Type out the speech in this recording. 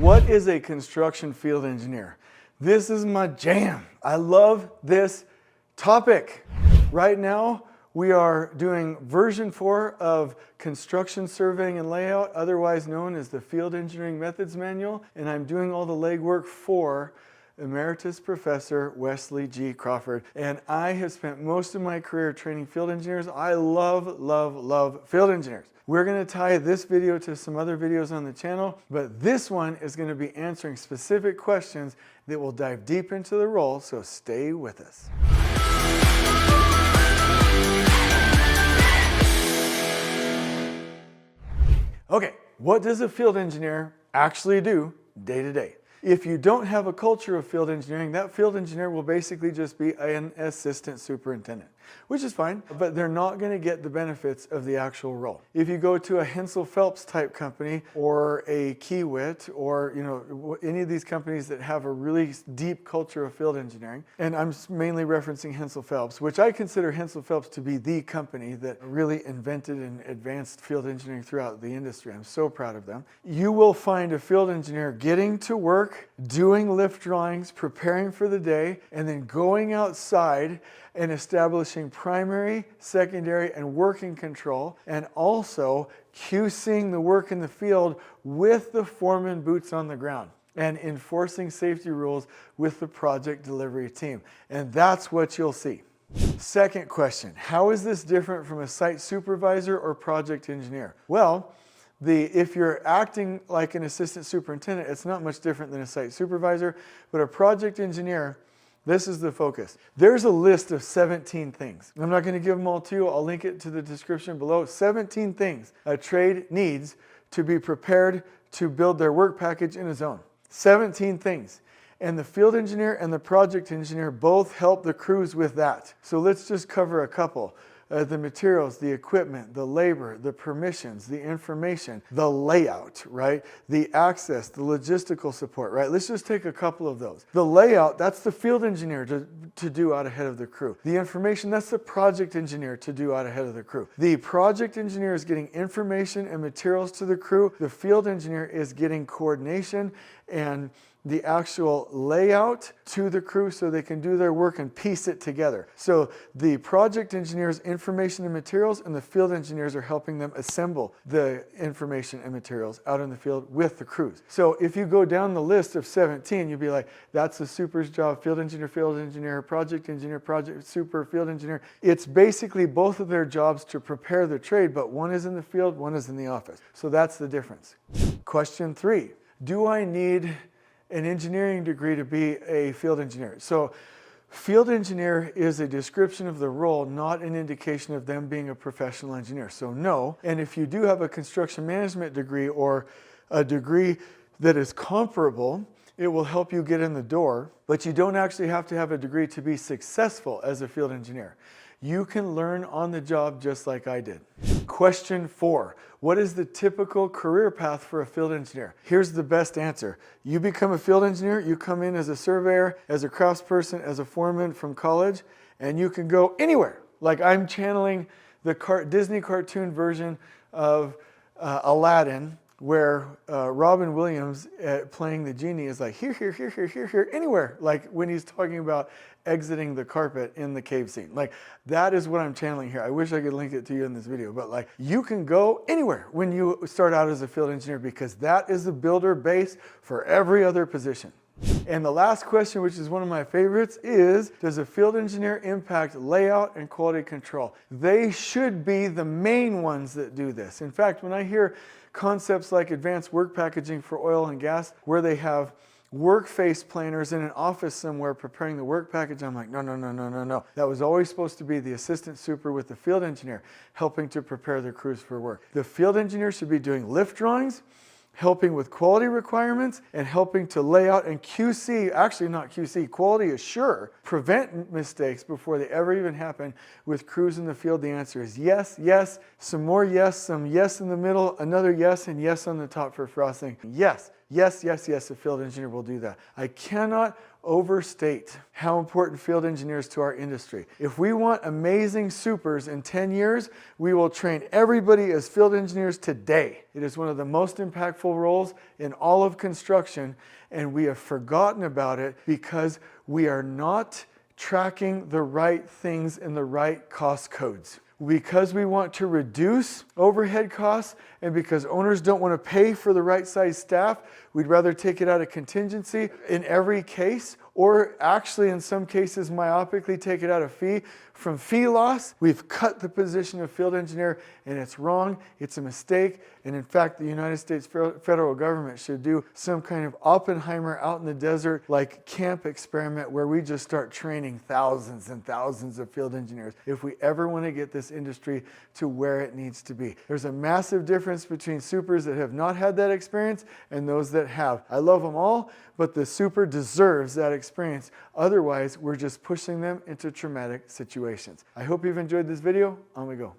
What is a construction field engineer? This is my jam. I love this topic. Right now, we are doing version 4 of Construction Surveying and Layout, otherwise known as the Field Engineering Methods Manual, and I'm doing all the legwork for Emeritus Professor Wesley G. Crawford. And I have spent most of my career training field engineers. I love, love, love field engineers. We're going to tie this video to some other videos on the channel, but this one is going to be answering specific questions that will dive deep into the role, so stay with us. Okay, what does a field engineer actually do day to day? If you don't have a culture of field engineering, that field engineer will basically just be an assistant superintendent, which is fine, but they're not going to get the benefits of the actual role. If you go to a Hensel Phelps type company or a Kiewit or any of these companies that have a really deep culture of field engineering, and I'm mainly referencing Hensel Phelps, which I consider Hensel Phelps to be the company that really invented and advanced field engineering throughout the industry. I'm so proud of them. You will find a field engineer getting to work, doing lift drawings, preparing for the day, and then going outside and establishing primary, secondary, and working control, and also QCing the work in the field with the foreman boots on the ground and enforcing safety rules with the project delivery team. And that's what you'll see. Second question, how is this different from a site supervisor or project engineer? Well, if you're acting like an assistant superintendent, it's not much different than a site supervisor, but a project engineer, this is the focus. There's a list of 17 things. I'm not going to give them all to you. I'll link it to the description below. 17 things a trade needs to be prepared to build their work package in a zone. 17 things. And the field engineer and the project engineer both help the crews with that. So let's just cover a couple. The materials, the equipment, the labor, the permissions, the information, the layout, right? The access, the logistical support, right? Let's just take a couple of those. The layout, that's the field engineer to do out ahead of the crew. The information, that's the project engineer to do out ahead of the crew. The project engineer is getting information and materials to the crew. The field engineer is getting coordination and the actual layout to the crew so they can do their work and piece it together. So the project engineers information and materials, and the field engineers are helping them assemble the information and materials out in the field with the crews. So if you go down the list of 17, you'll be like, that's the super's job, field engineer, project super, field engineer. It's basically both of their jobs to prepare the trade, but one is in the field, one is in the office. So that's the difference. Question 3, do I need an engineering degree to be a field engineer? So field engineer is a description of the role, not an indication of them being a professional engineer. So no. And if you do have a construction management degree or a degree that is comparable, it will help you get in the door, but you don't actually have to have a degree to be successful as a field engineer. You can learn on the job just like I did. Question 4, what is the typical career path for a field engineer? Here's the best answer. You become a field engineer, you come in as a surveyor, as a craftsperson, as a foreman from college, and you can go anywhere. Like I'm channeling the Disney cartoon version of Aladdin, where Robin Williams playing the genie is like here, anywhere. Like when he's talking about exiting the carpet in the cave scene. Like that is what I'm channeling here. I wish I could link it to you in this video, but like you can go anywhere when you start out as a field engineer because that is the builder base for every other position. And the last question, which is one of my favorites, is does a field engineer impact layout and quality control? They should be the main ones that do this. In fact, when I hear concepts like advanced work packaging for oil and gas, where they have work face planners in an office somewhere preparing the work package, I'm like, no. That was always supposed to be the assistant super with the field engineer helping to prepare the crews for work. The field engineer should be doing lift drawings, helping with quality requirements, and helping to lay out and QC, actually not QC, quality assure, prevent mistakes before they ever even happen with crews in the field. The answer is yes, yes, some more yes, some yes in the middle, another yes, and yes on the top for frosting. Yes, Yes, yes, yes, a field engineer will do that. I cannot overstate how important field engineers to our industry. If we want amazing supers in 10 years, we will train everybody as field engineers today. It is one of the most impactful roles in all of construction, and we have forgotten about it because we are not tracking the right things in the right cost codes. Because we want to reduce overhead costs and because owners don't want to pay for the right size staff, we'd rather take it out of contingency in every case, or actually in some cases myopically take it out of fee. From fee loss, we've cut the position of field engineer, and it's wrong, it's a mistake, and in fact the United States federal government should do some kind of Oppenheimer out in the desert like camp experiment where we just start training thousands and thousands of field engineers if we ever want to get this industry to where it needs to be. There's a massive difference between supers that have not had that experience and those that have. I love them all, but the super deserves that experience. Otherwise, we're just pushing them into traumatic situations. I hope you've enjoyed this video. On we go.